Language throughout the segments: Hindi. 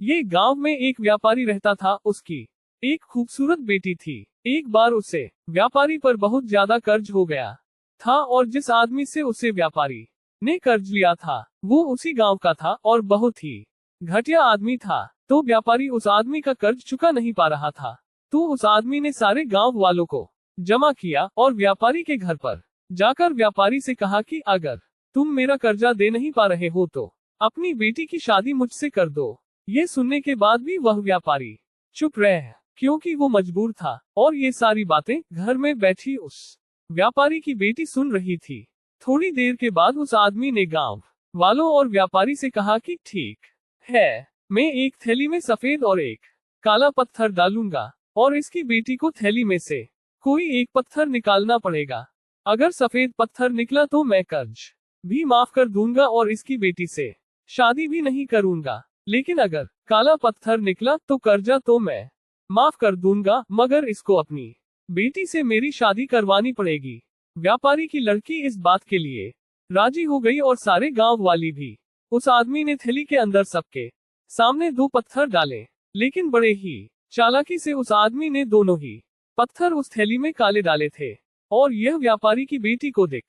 ये गांव में एक व्यापारी रहता था। उसकी एक खूबसूरत बेटी थी। एक बार उसे व्यापारी पर बहुत ज्यादा कर्ज हो गया था और जिस आदमी से उसे व्यापारी ने कर्ज लिया था वो उसी गांव का था और बहुत ही घटिया आदमी था। तो व्यापारी उस आदमी का कर्ज चुका नहीं पा रहा था। तो उस आदमी ने सारे गांव वालों को जमा किया और व्यापारी के घर पर जाकर व्यापारी से कहा कि अगर तुम मेरा कर्जा दे नहीं पा रहे हो तो अपनी बेटी की शादी मुझसे कर दो। ये सुनने के बाद भी वह व्यापारी चुप रह, क्योंकि वो मजबूर था और ये सारी बातें घर में बैठी उस व्यापारी की बेटी सुन रही थी। थोड़ी देर के बाद उस आदमी ने गांव वालों और व्यापारी से कहा कि ठीक है, मैं एक थैली में सफेद और एक काला पत्थर डालूंगा और इसकी बेटी को थैली में से कोई एक पत्थर निकालना पड़ेगा। अगर सफेद पत्थर निकला तो मैं कर्ज भी माफ कर दूंगा और इसकी बेटी से शादी भी नहीं करूंगा। लेकिन अगर काला पत्थर निकला तो कर्जा तो मैं माफ कर दूंगा, मगर इसको अपनी बेटी से मेरी शादी करवानी पड़ेगी। व्यापारी की लड़की इस बात के लिए राजी हो गई और सारे गांव वाली भी। उस आदमी ने थैली के अंदर सबके सामने 2 पत्थर डाले, लेकिन बड़े ही चालाकी से उस आदमी ने दोनों ही पत्थर उस थैली में काले डाले थे और यह व्यापारी की बेटी को दिख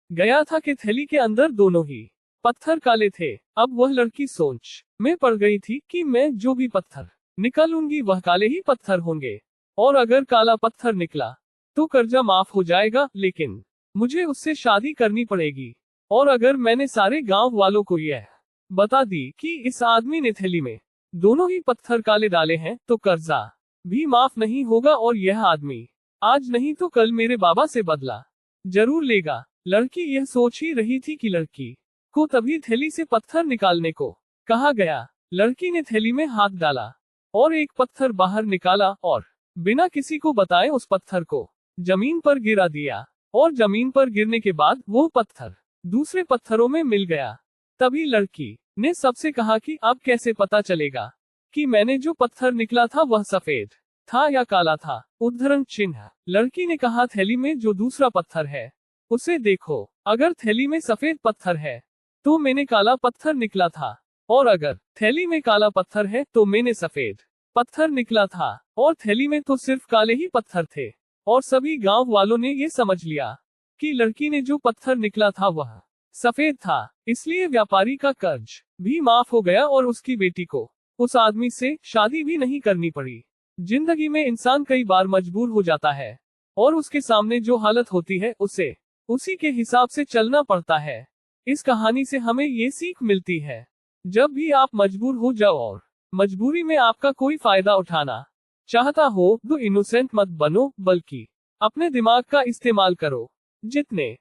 गया था कि थैली के अंदर दोनों ही पत्थर काले थे। अब वह लड़की सोच में पड़ गई थी कि मैं जो भी पत्थर निकालूंगी वह काले ही पत्थर होंगे और अगर काला पत्थर निकला तो कर्जा माफ हो जाएगा, लेकिन मुझे उससे शादी करनी पड़ेगी। और अगर मैंने सारे गांव वालों को यह बता दी कि इस आदमी ने थैली में दोनों ही पत्थर काले डाले हैं तो कर्जा भी माफ नहीं होगा और यह आदमी आज नहीं तो कल मेरे बाबा से बदला जरूर लेगा। लड़की यह सोच ही रही थी कि लड़की को तभी थैली से पत्थर निकालने को कहा गया। लड़की ने थैली में हाथ डाला और एक पत्थर बाहर निकाला और बिना किसी को बताए उस पत्थर को जमीन पर गिरा दिया और जमीन पर गिरने के बाद वो पत्थर दूसरे पत्थरों में मिल गया। तभी लड़की ने सबसे कहा कि अब कैसे पता चलेगा कि मैंने जो पत्थर निकला था वह सफेद था या काला था। उद्धरण चिन्ह। लड़की ने कहा थैली में जो दूसरा पत्थर है उसे देखो, अगर थैली में सफेद पत्थर है तो मैंने काला पत्थर निकला था और अगर थैली में काला पत्थर है तो मैंने सफेद पत्थर निकला था और थैली में तो सिर्फ काले ही पत्थर थे। और सभी गांव वालों ने ये समझ लिया कि लड़की ने जो पत्थर निकला था वह सफेद था। इसलिए व्यापारी का कर्ज भी माफ हो गया और उसकी बेटी को उस आदमी से शादी भी नहीं करनी पड़ी। जिंदगी में इंसान कई बार मजबूर हो जाता है और उसके सामने जो हालत होती है उसे उसी के हिसाब से चलना पड़ता है। इस कहानी से हमें ये सीख मिलती है, जब भी आप मजबूर हो जाओ और मजबूरी में आपका कोई फायदा उठाना चाहता हो तो इनोसेंट मत बनो, बल्कि अपने दिमाग का इस्तेमाल करो। जितने